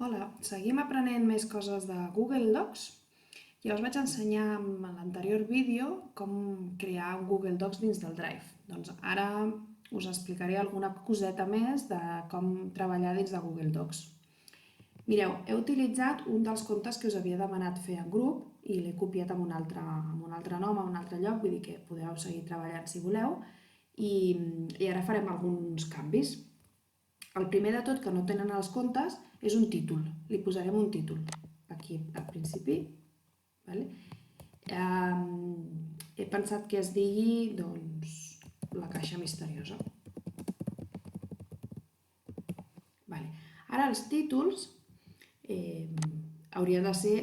Hola, seguim aprenent més coses de Google Docs. Ja us vaig ensenyar en l'anterior vídeo com crear un Google Docs dins del Drive. Doncs ara us explicaré alguna coseta més de com treballar dins de Google Docs. Mireu, he utilitzat un dels comptes que us havia demanat fer en grup i l'he copiat amb un altre nom, a un altre lloc, vull dir que podeu seguir treballant si voleu, i ara farem alguns canvis. El primer de tot, que no tenen els comptes, és un títol. Li posarem un títol aquí al principi. Vale? He pensat que es digui la caixa misteriosa. Vale. Ara els títols haurien de ser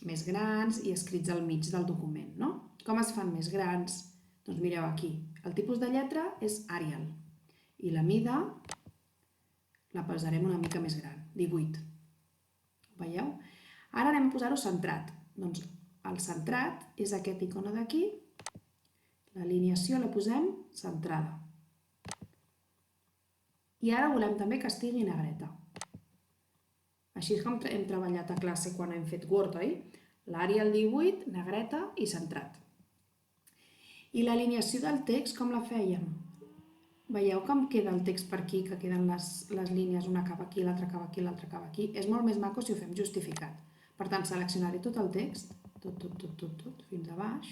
més grans i escrits al mig del document, no? Com es fan més grans? Doncs mireu aquí. El tipus de lletra és Arial i la mida la posarem una mica més gran, 18. Ho veieu? Ara anem a posar-ho centrat. Doncs el centrat és aquest icono d'aquí. L'alineació la posem centrada. I ara volem també que estigui negreta. Així és com hem treballat a classe quan hem fet Word, oi? L'Arial 18, negreta i centrat. I l'alineació del text com la fèiem? Veieu com queda el text per aquí, que queden les línies, una acaba aquí, l'altra acaba aquí, l'altra acaba aquí? És molt més maco si ho fem justificat. Per tant, seleccionaré tot el text, tot, fins a baix.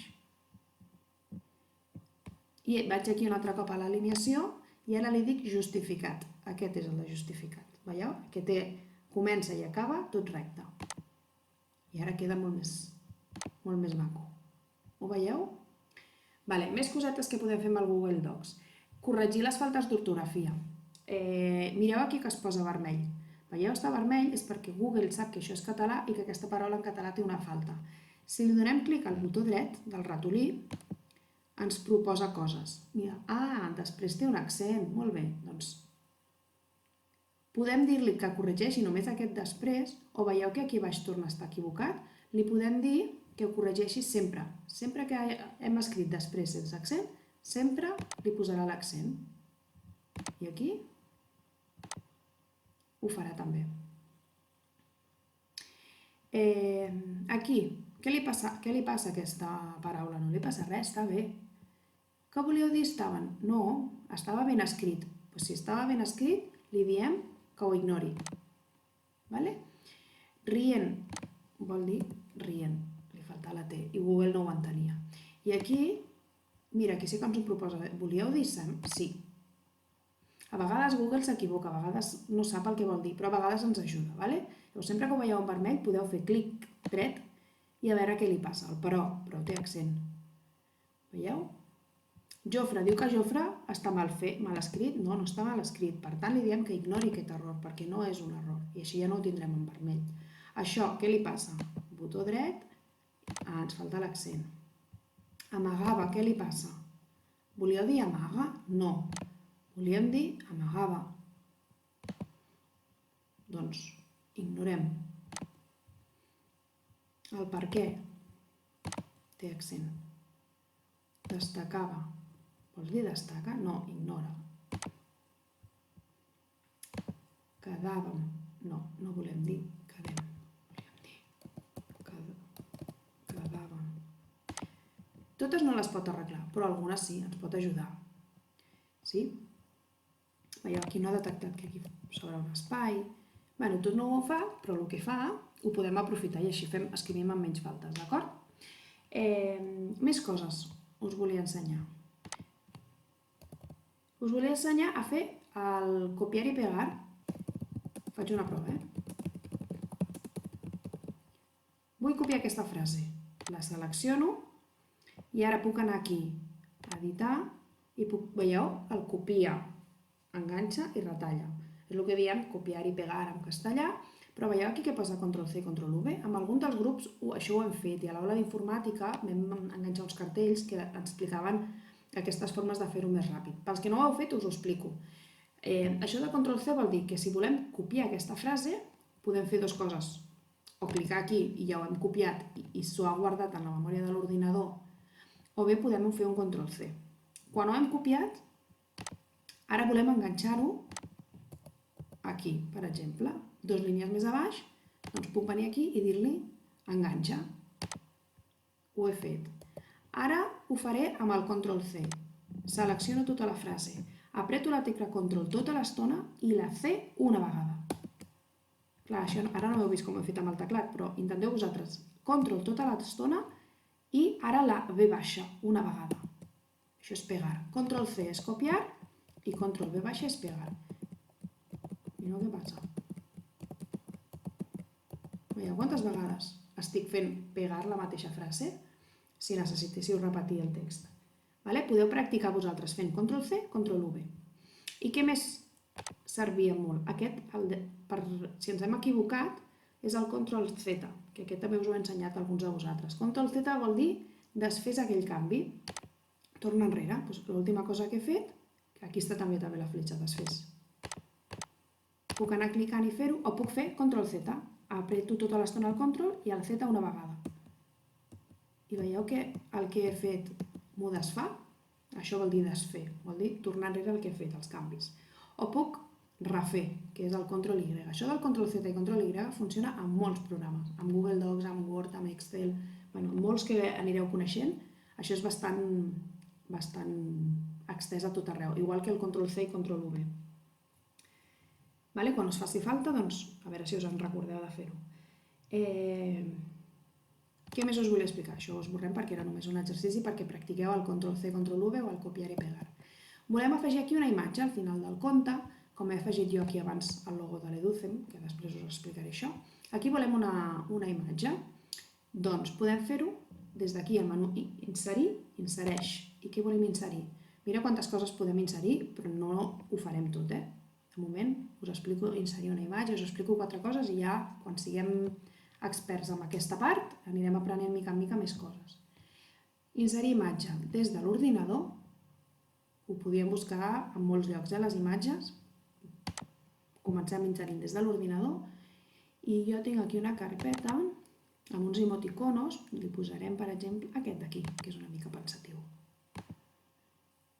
I vaig aquí un altre cop a l'alineació i ara li dic justificat. Aquest és el de justificat. Veieu? Que comença i acaba tot recte. I ara queda molt més maco. Ho veieu? Vale, més cosetes que podem fer amb el Google Docs. Corregir les faltes d'ortografia. Mireu aquí que es posa vermell. Veieu, està vermell és perquè Google sap que això és català i que aquesta paraula en català té una falta. Si li donem clic al botó dret del ratolí, ens proposa coses. Mira, després té un accent. Molt bé, doncs podem dir-li que corregeixi només aquest després, o veieu que aquí baix torna a estar equivocat, li podem dir que ho corregeixi sempre. Sempre que hem escrit després sense accent, sempre li posarà l'accent. I aquí ho farà també. Aquí, què li passa a aquesta paraula? No li passa res, està bé. Què volíeu dir estaven? No, estava ben escrit. Si estava ben escrit, li diem que ho ignori. Rient vol dir rient, li falta la T, i Google no ho entenia. I aquí, mira, aquí sí que ens ho proposa. Volíeu dir sí. A vegades Google s'equivoca, a vegades no sap el que vol dir, però a vegades ens ajuda. Sempre que ho veieu en vermell podeu fer clic dret i a veure què li passa. El però té accent. Veieu? Jofre diu que Jofre està mal escrit. No està mal escrit. Per tant, li diem que ignori aquest error, perquè no és un error. I així ja no ho tindrem en vermell. Això, què li passa? Botó dret. Ens falta l'accent. Amagava, què li passa? Volíeu dir amaga? No. Volíem dir amagava. Doncs ignorem. El per què té accent. Destacava. Vols dir destaca? No, ignora. Quedàvem. No volem dir quedem. Volem dir quedàvem. Totes no les pot arreglar, però algunes sí, ens pot ajudar. Sí? Veieu, aquí no ha detectat que aquí s'obre un espai. Tot no ho fa, però el que fa ho podem aprofitar i així escrivim amb menys faltes, d'acord? Més coses us volia ensenyar. Us volia ensenyar a fer el copiar i pegar. Faig una prova, Vull copiar aquesta frase. La selecciono i ara puc anar aquí a editar i veieu, el copia, enganxa i retalla. És el que diem copiar i pegar en castellà, però veieu aquí que posa Ctrl-C, Ctrl-V? Amb algun dels grups això ho hem fet i a l'aula d'informàtica vam enganxar uns cartells que ens explicaven aquestes formes de fer-ho més ràpid. Pels que no ho heu fet us ho explico. Això de Ctrl-C vol dir que si volem copiar aquesta frase podem fer dues coses. O clicar aquí i ja ho hem copiat i s'ho ha guardat en la memòria de l'ordinador, o bé podem fer un Ctrl-C. Quan ho hem copiat, ara volem enganxar-ho aquí, per exemple, 2 línies més a baix, doncs puc venir aquí i dir-li enganxa. Ho he fet. Ara ho faré amb el Ctrl C. Selecciono tota la frase, apreto la tecla Ctrl tota l'estona i la C una vegada. Clar, això ara no ho heu vist com ho he fet amb el teclat, però intenteu vosaltres. Ctrl tota l'estona i ara la V baixa una vegada. Això és pegar. Ctrl C és copiar i Ctrl V baixa és pegar. Mireu què passa. Veieu quantes vegades estic fent pegar la mateixa frase si necessitéssiu repetir el text. Podeu practicar vosaltres fent Ctrl C, Ctrl V. I què més servia molt? Aquest, si ens hem equivocat, és el Ctrl Z, que aquest també us ho he ensenyat a alguns de vosaltres. Ctrl Z vol dir desfés aquell canvi. Torna enrere. L'última cosa que he fet, aquí està també la fletxa, desfés. Puc anar clicant i fer-ho, o puc fer Ctrl Z. Apreto tota l'estona el Ctrl i el Z una vegada. I veieu que el que he fet m'ho desfà? Això vol dir desfer, vol dir tornar enrere el que he fet, els canvis. O puc refer, que és el Ctrl Y. Això del Ctrl Z i Ctrl Y funciona amb molts programes, amb Google Docs, amb Word, amb Excel, molts que anireu coneixent. Això és bastant extès a tot arreu, igual que el Ctrl C i Ctrl V. Quan us faci falta, doncs, a veure si us en recordeu de fer-ho. Què més us vull explicar? Això ho esborrem perquè era només un exercici perquè practiqueu el Ctrl C, Ctrl V o el copiar i pegar. Volem afegir aquí una imatge al final del conte, com he afegit jo aquí abans el logo de l'Educem, que després us explicaré això. Aquí volem una imatge. Doncs podem fer-ho des d'aquí al menú inserir, insereix. I què volem inserir? Mireu quantes coses podem inserir, però no ho farem tot, De moment us explico inserir una imatge, us explico 4 coses i ja quan siguem experts en aquesta part anirem aprenent mica en mica més coses. Inserir imatge des de l'ordinador, ho podíem buscar en molts llocs, les imatges. Comencem inserint des de l'ordinador i jo tinc aquí una carpeta amb uns emoticonos, li posarem per exemple aquest d'aquí, que és una mica pensatiu.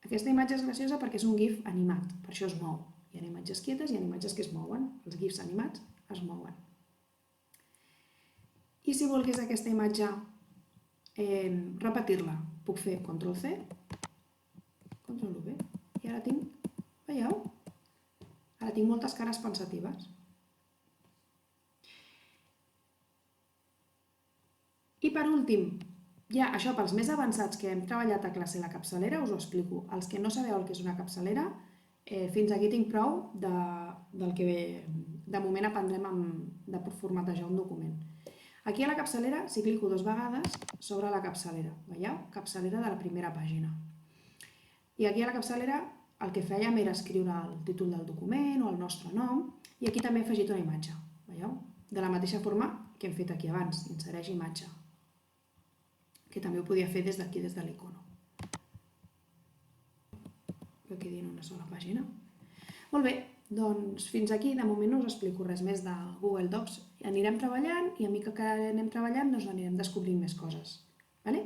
Aquesta imatge és graciosa perquè és un GIF animat, per això es mou. Hi ha imatges quietes i hi ha imatges que es mouen. Els GIFs animats es mouen. I si volgués aquesta imatge repetir-la, puc fer Ctrl C, Ctrl V, i ara tinc, veieu? Ara tinc moltes cares pensatives. I per últim, ja això pels més avançats que hem treballat a classe la capçalera, us ho explico. Els que no sabeu el que és una capçalera, fins aquí tinc prou del que de moment aprendrem de formatejar un document. Aquí a la capçalera, si clico 2 vegades, s'obre la capçalera. Veieu? Capçalera de la primera pàgina. I aquí a la capçalera el que fèiem era escriure el títol del document o el nostre nom i aquí també he afegit una imatge. Veieu? De la mateixa forma que hem fet aquí abans, insereix imatge. Que també ho podia fer des d'aquí, des de l'icono. Que quedi en una sola pàgina. Molt bé, doncs fins aquí. De moment no us explico res més de Google Docs. Anirem treballant i a mica que anem treballant doncs anirem descobrint més coses. Vale?